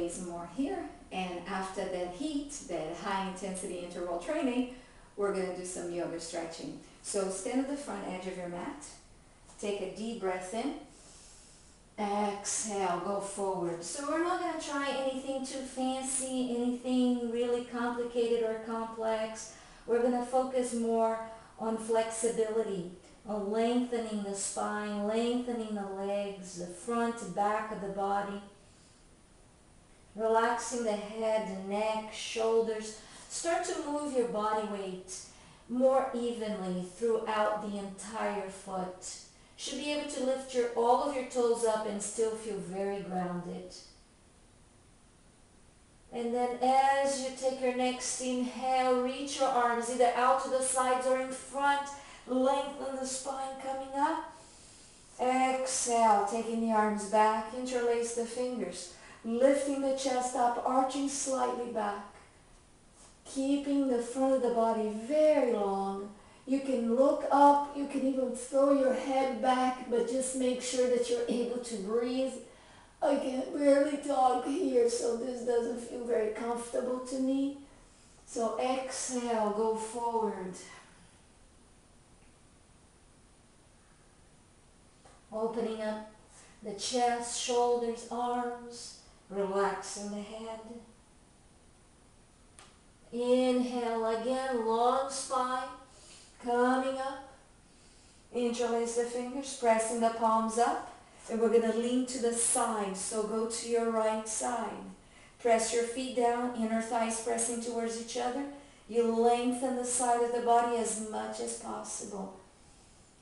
days more here. And after that heat, that high intensity interval training, we're going to do some yoga stretching. So stand at the front edge of your mat. Take a deep breath in. Exhale, go forward. So we're not going to try anything too fancy, anything really complicated or complex. We're going to focus more on flexibility, on lengthening the spine, lengthening the legs, the front, back of the body. Relaxing the head, neck, shoulders. Start to move your body weight more evenly throughout the entire foot. Should be able to lift all of your toes up and still feel very grounded. And then as you take your next inhale, reach your arms either out to the sides or in front. Lengthen the spine coming up. Exhale, taking the arms back, interlace the fingers. Lifting the chest up, arching slightly back. Keeping the front of the body very long. You can look up, you can even throw your head back, but just make sure that you're able to breathe. I can barely talk here, so this doesn't feel very comfortable to me. So exhale, go forward. Opening up the chest, shoulders, arms, relaxing the head. Inhale again, long spine, coming up. Interlace the fingers, pressing the palms up. And we're going to lean to the side, so go to your right side. Press your feet down, inner thighs pressing towards each other. You lengthen the side of the body as much as possible.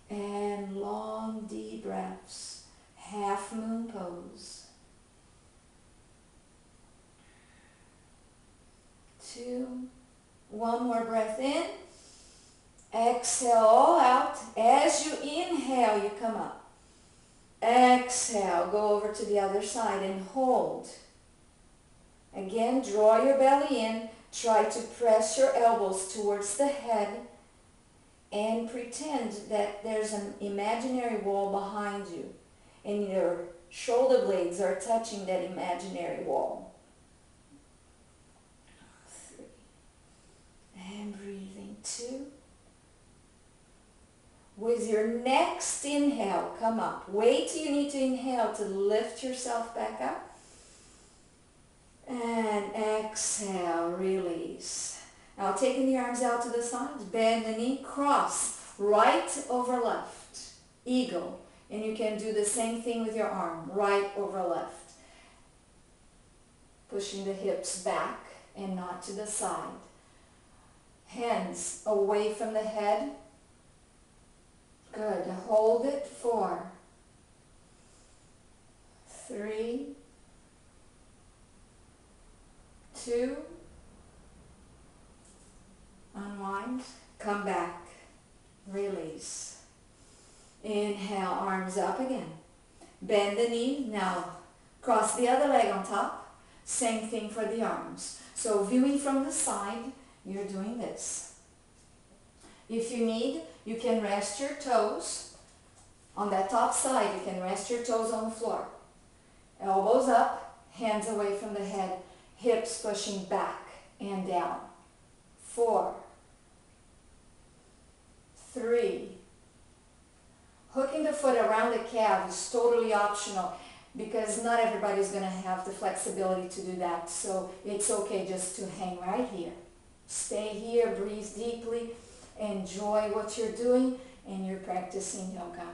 And long, deep breaths. Half moon pose. 2. One more breath in. Exhale all out. As you inhale, you come up. Exhale, go over to the other side and hold. Again, draw your belly in. Try to press your elbows towards the head and pretend that there's an imaginary wall behind you and your shoulder blades are touching that imaginary wall. 3. And breathing. 2. With your next inhale, come up. Wait till you need to inhale to lift yourself back up. And exhale, release. Now taking the arms out to the sides, bend the knee, cross, right over left, eagle. And you can do the same thing with your arm, right over left. Pushing the hips back and not to the side. Hands away from the head. Good. Hold it. 4, 3, 2. Unwind. Come back. Release. Inhale, arms up again. Bend the knee. Now cross the other leg on top. Same thing for the arms. So viewing from the side, you're doing this. If you need, you can rest your toes on that top side. You can rest your toes on the floor. Elbows up, hands away from the head, hips pushing back and down. 4, 3. Hooking the foot around the calf is totally optional because not everybody's going to have the flexibility to do that. So it's okay just to hang right here. Stay here, breathe deeply. Enjoy what you're doing and you're practicing yoga.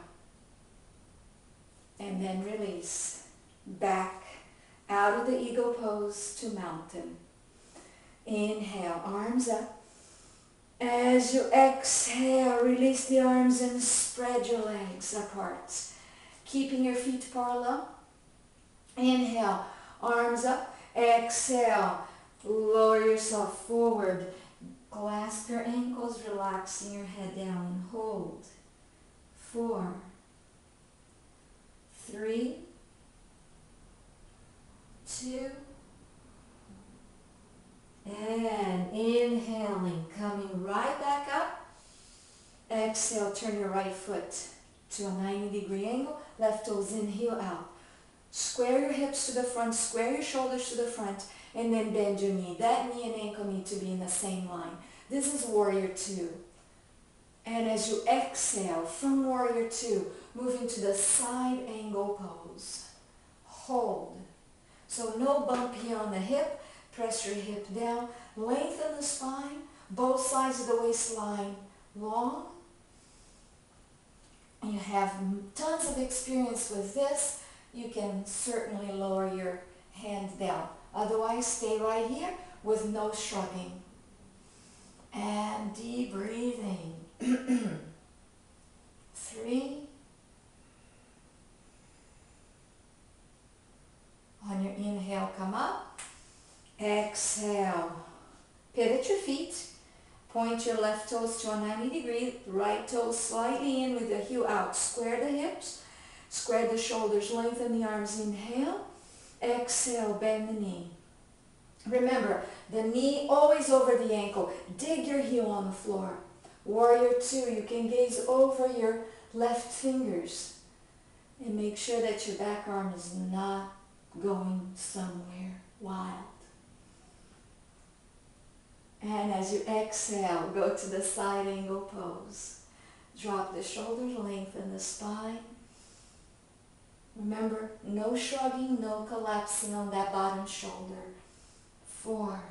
And then release. Back out of the eagle pose to mountain. Inhale, arms up. As you exhale, release the arms and spread your legs apart. Keeping your feet parallel. Inhale, arms up. Exhale, lower yourself forward. Clasp your ankles, relaxing your head down and hold. 4, 3, 2, and inhaling, coming right back up. Exhale, turn your right foot to a 90-degree angle. Left toes in, heel out. Square your hips to the front, square your shoulders to the front, and then bend your knee. That knee and ankle need to be in the same line. This is Warrior Two. And as you exhale from Warrior Two, move into the side angle pose. Hold. So no bump here on the hip. Press your hip down. Lengthen the spine. Both sides of the waistline long. You have tons of experience with this. You can certainly lower your hands down. Otherwise, stay right here with no shrugging. And deep breathing. 3. On your inhale, come up. Exhale. Pivot your feet. Point your left toes to a 90 degree. Right toes slightly in with the heel out. Square the hips. Square the shoulders. Lengthen the arms. Inhale. Exhale. Bend the knee. Remember, the knee always over the ankle. Dig your heel on the floor. Warrior Two, you can gaze over your left fingers and make sure that your back arm is not going somewhere wild. And as you exhale, go to the side angle pose. Drop the shoulders, lengthen the spine. Remember, no shrugging, no collapsing on that bottom shoulder. 4.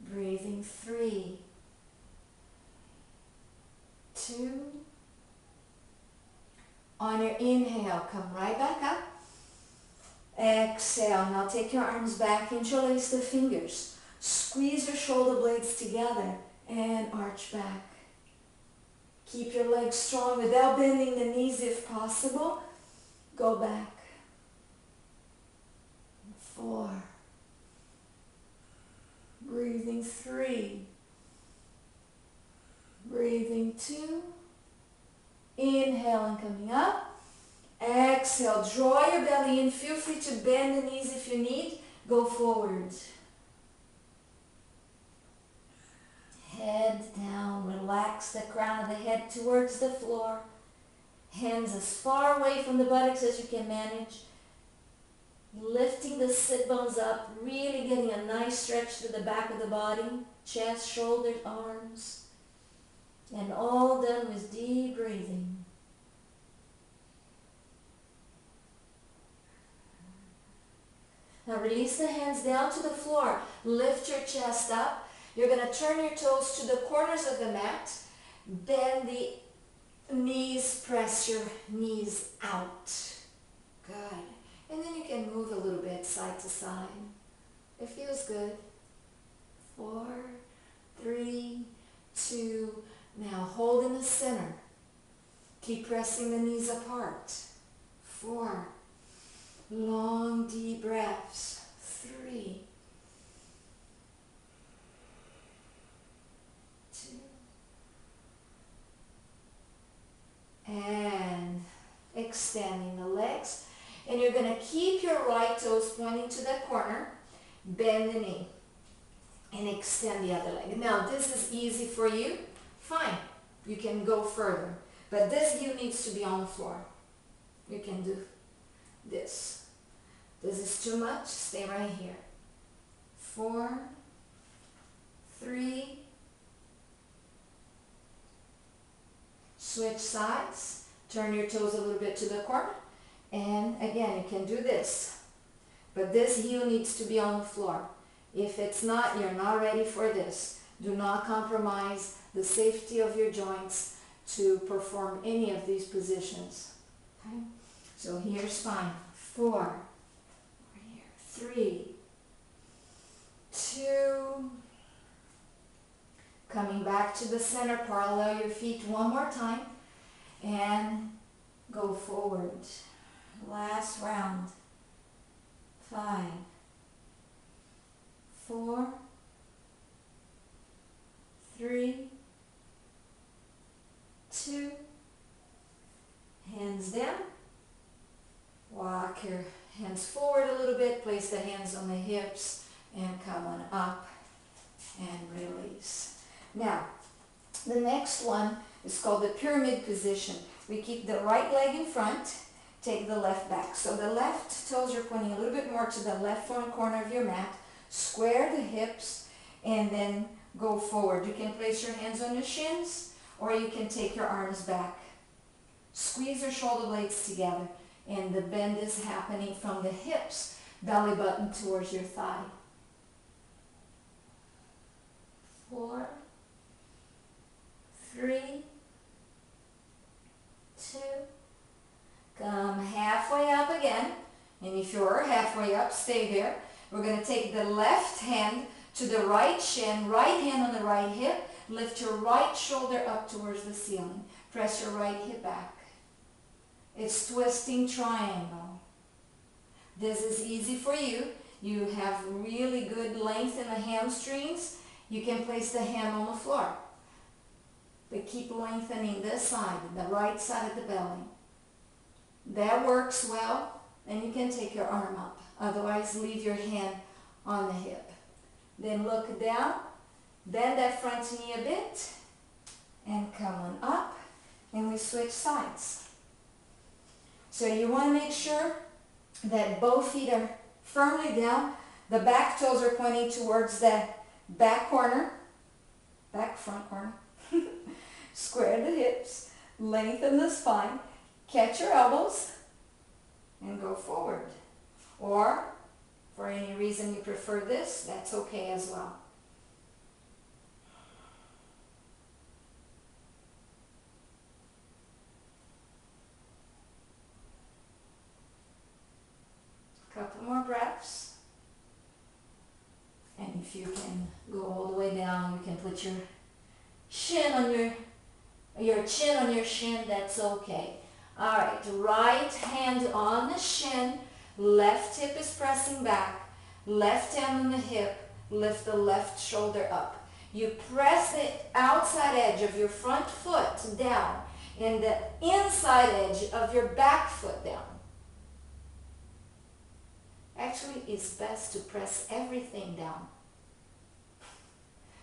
Breathing. 3. 2. On your inhale, come right back up. Exhale. Now take your arms back, interlace the fingers. Squeeze your shoulder blades together and arch back. Keep your legs strong without bending the knees if possible. Go back. 4. Breathing. 3. Breathing. 2. Inhale and coming up. Exhale. Draw your belly in. Feel free to bend the knees if you need. Go forward. Head down. Relax the crown of the head towards the floor. Hands as far away from the buttocks as you can manage. Lifting the sit bones up. Really getting a nice stretch to the back of the body. Chest, shoulders, arms. And all done with deep breathing. Now release the hands down to the floor. Lift your chest up. You're going to turn your toes to the corners of the mat. Bend the knees. Press your knees out. Good. And then you can move a little bit side to side. It feels good. 4, 3, 2. Now hold in the center. Keep pressing the knees apart. 4. Long, deep breaths. 3. 2. And extending the legs. And you're going to keep your right toes pointing to the corner. Bend the knee. And extend the other leg. Now this is easy for you. Fine. You can go further. But this heel needs to be on the floor. You can do this. This is too much. Stay right here. 4, 3. Switch sides. Turn your toes a little bit to the corner. And again, you can do this. But this heel needs to be on the floor. If it's not, you're not ready for this. Do not compromise the safety of your joints to perform any of these positions. Okay? So here's fine. 4, 3, 2. Coming back to the center, parallel your feet one more time. And go forward. Last round. 5, 4, 3, 2. Hands down. Walk your hands forward a little bit. Place the hands on the hips and come on up and release. Now, the next one is called the pyramid position. We keep the right leg in front take the left back. So the left toes are pointing a little bit more to the left front corner of your mat. Square the hips and then go forward. You can place your hands on your shins or you can take your arms back. Squeeze your shoulder blades together and the bend is happening from the hips, belly button towards your thigh. 4, 3, 2, come halfway up again, and if you're halfway up, stay there. We're going to take the left hand to the right shin, right hand on the right hip, lift your right shoulder up towards the ceiling. Press your right hip back. It's twisting triangle. This is easy for you. You have really good length in the hamstrings. You can place the hand on the floor. But keep lengthening this side, the right side of the belly. That works well, and you can take your arm up. Otherwise, leave your hand on the hip. Then look down, bend that front knee a bit, and come on up, and we switch sides. So you want to make sure that both feet are firmly down. The back toes are pointing towards the back corner, back front corner. Square the hips, lengthen the spine, catch your elbows, and go forward. Or, for any reason you prefer this, that's okay as well. Couple more breaths. And if you can go all the way down, you can put your chin on your chin on your shin, that's okay. All right, right hand on the shin, left hip is pressing back, left hand on the hip, lift the left shoulder up. You press the outside edge of your front foot down and the inside edge of your back foot down. Actually, it's best to press everything down.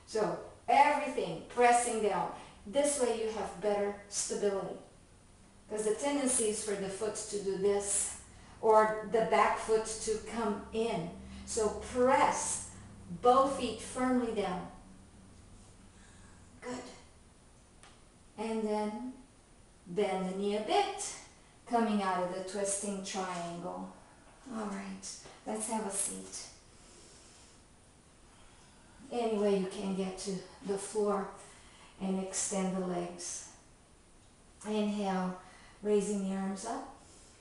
So, everything pressing down. This way you have better stability. Because the tendency is for the foot to do this or the back foot to come in. So press both feet firmly down. Good. And then bend the knee a bit, coming out of the twisting triangle. All right, let's have a seat. Any way you can get to the floor and extend the legs. Inhale, raising the arms up.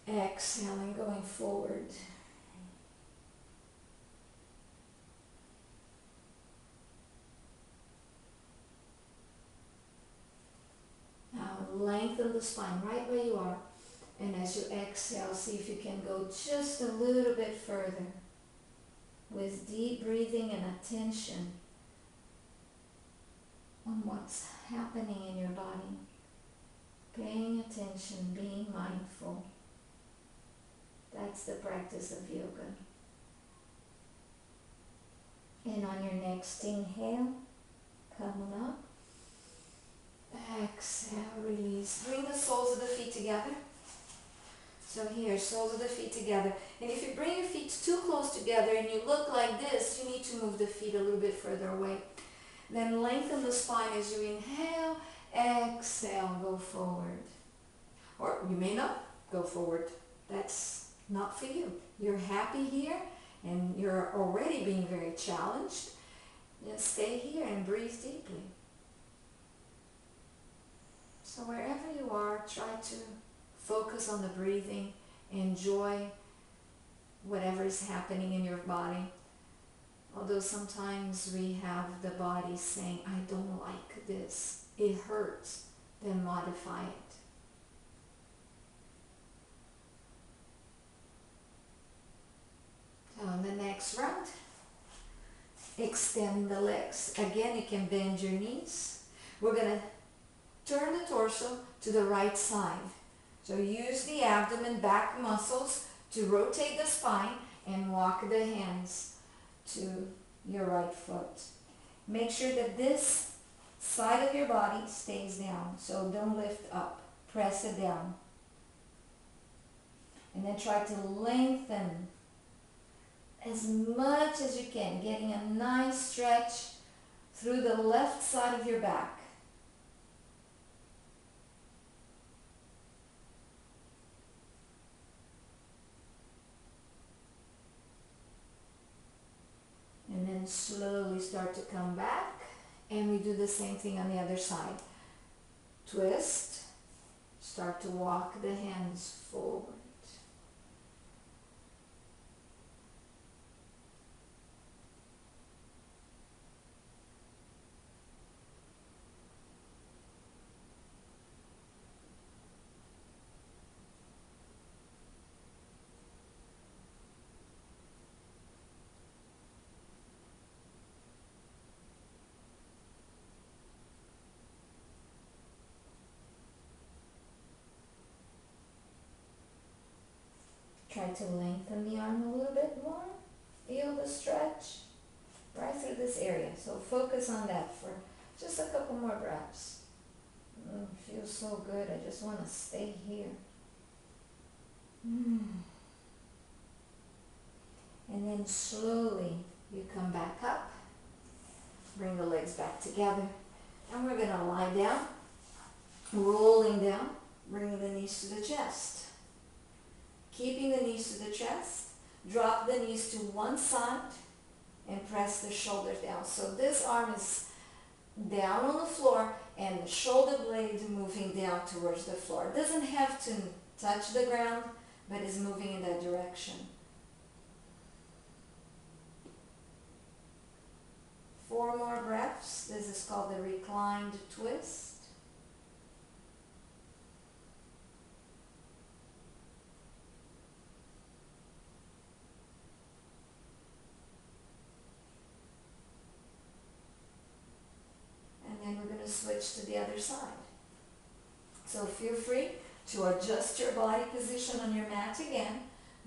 Exhaling, going forward. Now lengthen the spine right where you are. And as you exhale, see if you can go just a little bit further with deep breathing and attention on what's happening in your body. Paying attention, being mindful. That's the practice of yoga. And on your next inhale, come on up. Exhale, release. Bring the soles of the feet together. So here, soles of the feet together. And if you bring your feet too close together and you look like this, you need to move the feet a little bit further away. Then lengthen the spine as you inhale, exhale, go forward. Or you may not go forward. That's not for you. You're happy here and you're already being very challenged. Just stay here and breathe deeply. So wherever you are, try to focus on the breathing. Enjoy whatever is happening in your body. Although sometimes we have the body saying, I don't like this, it hurts, then modify it. So on the next round, extend the legs. Again, you can bend your knees. We're going to turn the torso to the right side. So use the abdomen back muscles to rotate the spine and walk the hands to your right foot. Make sure that this side of your body stays down. So don't lift up. Press it down. And then try to lengthen as much as you can, getting a nice stretch through the left side of your back. And then slowly start to come back. And we do the same thing on the other side. Twist. Start to walk the hands forward. Try to lengthen the arm a little bit more. Feel the stretch right through this area. So focus on that for just a couple more breaths. Feels so good. I just want to stay here. And then slowly you come back up. Bring the legs back together. And we're going to lie down, rolling down, bringing the knees to the chest. Keeping the knees to the chest, drop the knees to one side and press the shoulders down. So this arm is down on the floor and the shoulder blade moving down towards the floor. It doesn't have to touch the ground, but is moving in that direction. 4 more breaths. This is called the reclined twist. And we're going to switch to the other side. So feel free to adjust your body position on your mat again.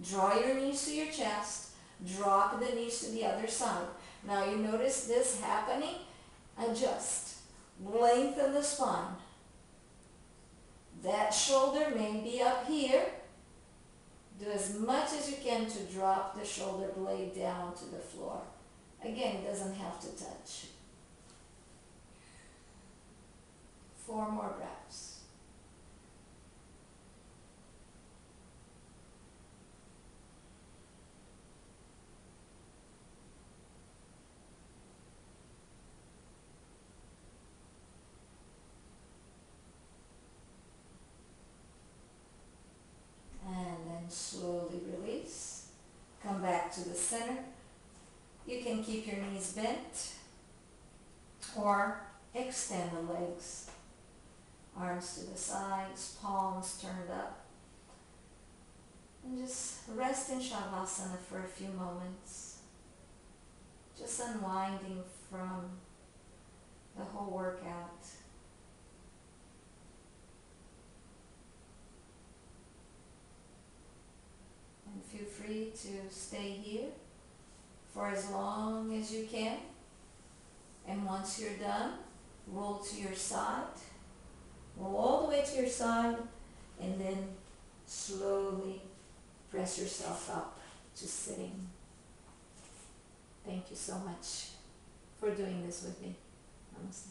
Draw your knees to your chest. Drop the knees to the other side. Now you notice this happening. Adjust. Lengthen the spine. That shoulder may be up here. Do as much as you can to drop the shoulder blade down to the floor. Again, it doesn't have to touch. 4 more breaths. And then slowly release. Come back to the center. You can keep your knees bent or extend the legs. Arms to the sides, palms turned up. And just rest in Shavasana for a few moments. Just unwinding from the whole workout. And feel free to stay here for as long as you can. And once you're done, roll to your side. Roll all the way to your side and then slowly press yourself up to sitting. Thank you so much for doing this with me. Namaste.